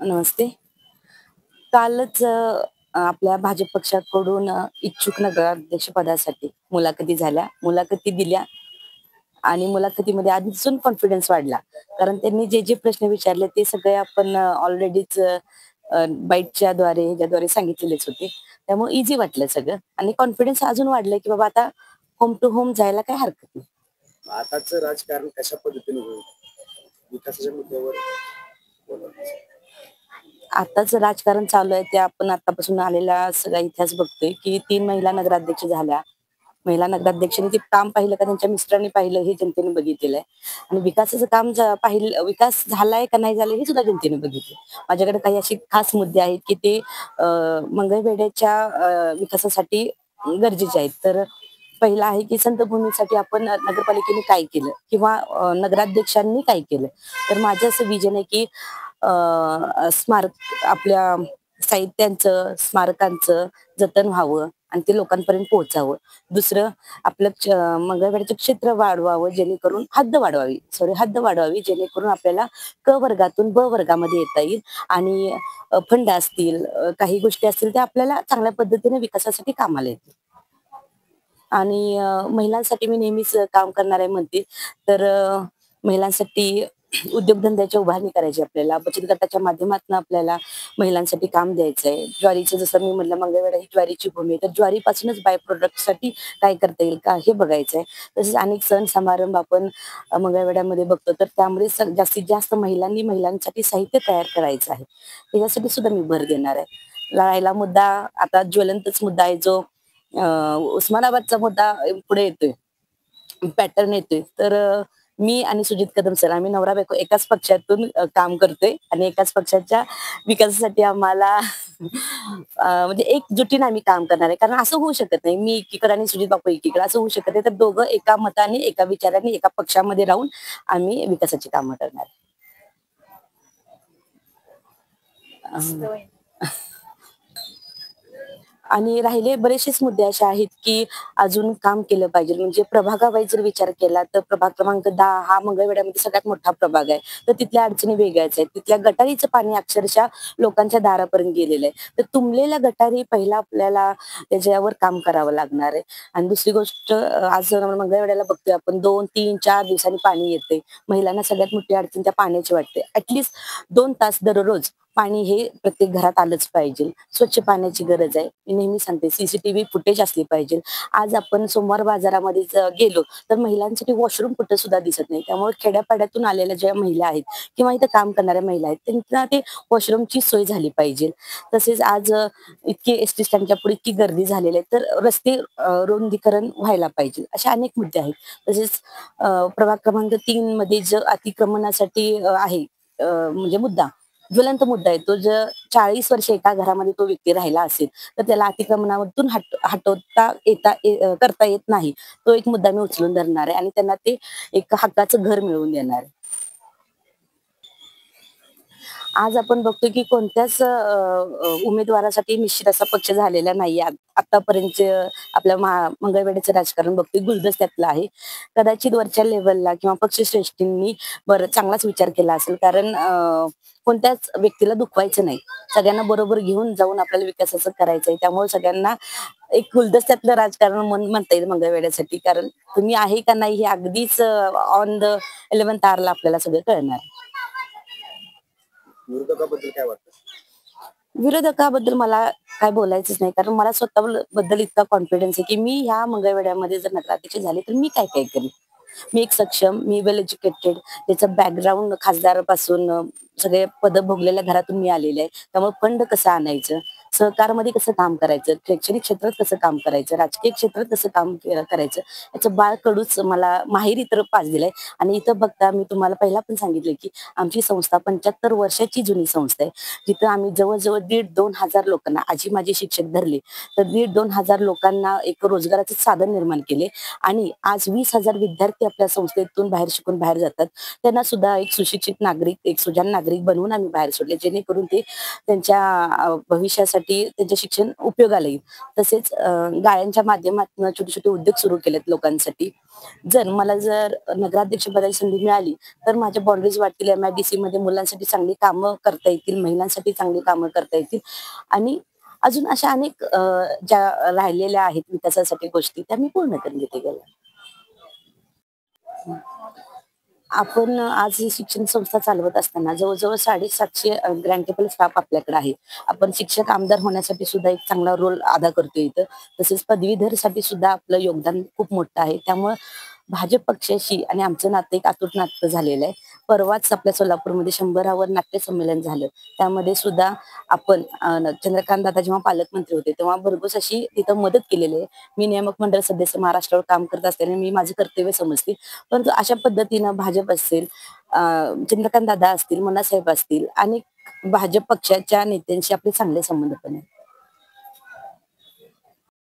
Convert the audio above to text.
नमस्ते. कालच आपल्या भाजप पक्षाकडून इच्छुक नगराध्यक्षपदासाठी मुलाखती झाल्या. मुलाखती दिल्या आणि मुलाखतीमध्ये अजून कॉन्फिडन्स वाढला. कारण त्यांनी जे प्रश्न विचारले ते सगळे आपण ऑलरेडीच बाईटच्या द्वारे ह्याच्याद्वारे सांगितलेलेच होते. त्यामुळे ईझी वाटलं सगळं आणि कॉन्फिडन्स अजून वाढलं, की बाबा आता होम टू होम जायला काही हरकत नाही. आताचं राजकारण कशा पद्धतीने होईल? विकासाच्या मुद्द्यावर आताच राजकारण चालू आहे ते आपण आतापासून आलेला सगळा इतिहास बघतोय, की 3 महिला नगराध्यक्ष झाल्या. महिला नगराध्यक्षांनी ते काम पाहिलं का त्यांच्या मिस्टरांनी पाहिलं हे जनतेने बघितलेलं आहे. आणि विकासाचं काम पाहिलं विकास झालाय का नाही झालाय हे सुद्धा जनतेने बघितलं. माझ्याकडे काही असे खास मुद्दे आहेत, की ते मंगळवेढ्याच्या विकासासाठी गरजेचे आहेत. तर पहिला आहे, की संतभूमीसाठी आपण नगरपालिकेने काय केलं किंवा नगराध्यक्षांनी काय केलं. तर माझं असं विजन आहे, की स्मारक आपल्या साहित्यांचं, स्मारकांचं जतन व्हावं आणि ते लोकांपर्यंत पोहोचावं. दुसरं आपलं मंगळवेढ्याचं क्षेत्र वाढवावं जेणेकरून हद्द वाढवावी जेणेकरून आपल्याला क वर्गातून ब वर्गामध्ये येता येईल आणि फंड असतील, काही गोष्टी असतील त्या आपल्याला चांगल्या पद्धतीने विकासासाठी कामाला येतील. आणि महिलांसाठी मी नेहमीच काम करणार आहे म्हणते. तर महिलांसाठी उद्योगधंद्याची उभारणी करायची आपल्याला. बचत गटाच्या माध्यमातून आपल्याला महिलांसाठी काम द्यायचं आहे. ज्वारीचं जसं मी म्हटलं मंगळवेढा ही ज्वारीची भूमी आहे. तर ज्वारीपासूनच बाय प्रॉडक्टसाठी काय करता येईल का हे बघायचं आहे. तसेच अनेक सण समारंभ आपण मंगळवेढ्यामध्ये बघतो. तर त्यामध्ये जास्तीत जास्त महिलांसाठी साहित्य तयार करायचं आहे. त्याच्यासाठी सुद्धा मी भर देणार आहे. राहिला मुद्दा आता ज्वलंतच मुद्दा आहे जो उस्मानाबादचा मुद्दा पुढे येतोय. पॅटर्न येतोय. तर मी आणि सुजित कदम सर आम्ही नवरा-बायको एकाच पक्षातून काम करतोय आणि एकाच पक्षाच्या विकासासाठी आम्हाला म्हणजे एकजुटीने आम्ही काम करणार आहे. कारण असं होऊ शकत नाही. मी एकीकडे आणि सुजित बापू एकीकडे असं होऊ शकत नाही. तर दोघं एका मताने, एका विचाराने, एका पक्षामध्ये राहून आम्ही विकासाची कामं करणार आहे. आणि राहिले बरेचसेच मुद्दे असे आहेत, की अजून काम केलं पाहिजे. म्हणजे प्रभागावाईज जर विचार केला, तर प्रभाग क्रमांक 10 हा मंगळवेढ्यामध्ये सगळ्यात मोठा प्रभाग आहे. तर तिथल्या अडचणी वेगळ्याच आहेत. तिथल्या गटारीचं पाणी अक्षरशः लोकांच्या दारापर्यंत गेलेलं आहे. तर तुंबलेल्या गटारी पहिला आपल्याला त्याच्यावर काम करावं लागणार आहे. आणि दुसरी गोष्ट आज मंगळवेढ्याला बघतोय आपण 2, 3, 4 दिवसांनी पाणी येतंय. महिलांना सगळ्यात मोठी अडचण त्या पाण्याची वाटते. ॲटलीस्ट 2 तास दररोज पाणी हे प्रत्येक घरात आलंच पाहिजे. स्वच्छ पाण्याची गरज आहे. मी नेहमी सांगते सीसीटीव्ही फुटेज असली पाहिजे. आज आपण सोमवार बाजारामध्ये गेलो तर महिलांसाठी वॉशरूम कुठे सुद्धा दिसत नाही. त्यामुळे खेड्यापाड्यातून आलेल्या ज्या महिला आहेत किंवा इथं काम करणाऱ्या महिला आहेत त्यांना ते वॉशरूमची सोय झाली पाहिजे. तसेच आज इतकी एसटी स्टँडच्या पुढे इतकी गर्दी झालेली आहे तर रस्ते रुंदीकरण व्हायला पाहिजे. असे अनेक मुद्दे आहेत. तसेच प्रभाग क्रमांक 3 मध्ये जो अतिक्रमणासाठी आहे म्हणजे ज्वलंत मुद्दा आहे. तो जर 40 वर्ष एका घरामध्ये तो व्यक्ती राहिला असेल, तर त्याला अतिक्रमणातून हटवता करता येत नाही. तो एक मुद्दा मी उचलून धरणार आहे आणि त्यांना ते एक हक्काचं घर मिळवून देणार आहे. आज आपण बघतो की कोणत्याच उमेदवारासाठी निश्चित असा पक्ष झालेला नाहीये. आतापर्यंत आपल्या मंगळवेढ्याचं राजकारण बघतोय गुलदस्त्यातलं आहे. कदाचित वरच्या लेव्हलला किंवा पक्षश्रेष्ठींनी बरं चांगलाच विचार केला असेल कारण कोणत्याच व्यक्तीला दुखवायचं नाही. सगळ्यांना बरोबर घेऊन जाऊन आपल्याला विकासाचं करायचंय. त्यामुळे सगळ्यांना एक गुलदस्त्यातलं राजकारण म्हणता येईल मंगळवेढ्यासाठी. कारण तुम्ही आहे का नाही हे अगदीच ऑन द 11th आवरला आपल्याला सगळं कळणार. विरोधकाबद्दल काय वाटतं? विरोधकाबद्दल मला काय बोलायचंच नाही. कारण मला स्वतःबद्दल इतका कॉन्फिडन्स आहे, की मी ह्या मंगळवेढ्यामध्ये जर नगराध्यक्ष झाले, तर मी काय-काय करीन. मी एक सक्षम, मी वेल एज्युकेटेड, त्याचं बॅकग्राऊंड खासदारापासून सगळे पदं भोगलेल्या घरातून मी आलेले आहे. त्यामुळे फंड कसं आणायचं, सहकारमध्ये कसं काम करायचं, शैक्षणिक क्षेत्रात कसं काम करायचं, राजकीय क्षेत्रात कसं काम करायचं, याचं बाळकडूच मला माहेरी तर पास दिलंय. आणि इथं बघता मी तुम्हाला पहिला पण सांगितलं, की आमची संस्था 75 वर्षाची जुनी संस्था आहे. जिथं आम्ही जवळ-जवळ 1,500-2,000 लोकांना आजी माझे शिक्षक धरले, तर 1,500-2,000 लोकांना एक रोजगाराचं साधन निर्माण केले आणि आज 20,000 विद्यार्थी आपल्या संस्थेतून बाहेर शिकून बाहेर जातात. त्यांना सुद्धा एक सुशिक्षित नागरिक, एक सुजाण नागरिक बनवून आम्ही बाहेर सोडले. जेणेकरून ते त्यांच्या भविष्यासाठी मुलांसाठी त्यांचे शिक्षण उपयोगाला येईल. तसेच गाळ्यांच्या माध्यमातून छोटे छोटे उद्योग सुरू केलेत लोकांसाठी. मला जर नगराध्यक्ष पदाची संधी मिळाली तर माझ्या बाउंड्रीज वाढतील. MIDC मध्ये मुलांसाठी चांगली कामं करता येतील, महिलांसाठी चांगली कामं करता येतील आणि अजून अशा अनेक ज्या राहिलेल्या आहेत विकासासाठी गोष्टी त्या मी पूर्ण करून घेते गेल्या. आपण आज ही शिक्षण संस्था चालवत असताना जवळ-जवळ 750 ग्रँटेबल स्टाफ आपल्याकडे आहे. आपण शिक्षक आमदार होण्यासाठी सुद्धा एक चांगला रोल अदा करतोय इथं. तसेच पदवीधरसाठी सुद्धा आपलं योगदान खूप मोठं आहे. त्यामुळं भाजप पक्षाशी आणि आमचं नातं एक अतूट नातं झालेलं आहे. परवाच आपल्या सोलापूरमध्ये 100वर नाट्य संमेलन झालं. त्यामध्ये सुद्धा आपण चंद्रकांत दादा जेव्हा पालकमंत्री होते तेव्हा भरघोस अशी तिथं मदत केलेली आहे. मी नियामक मंडळ सदस्य महाराष्ट्रावर काम करत असल्याने मी माझं कर्तव्य समजते. परंतु अशा पद्धतीनं भाजप असेल, चंद्रकांत दादा असतील, मन्नासाहेब असतील, अनेक भाजप पक्षाच्या नेत्यांशी आपले चांगले संबंध पण आहेत.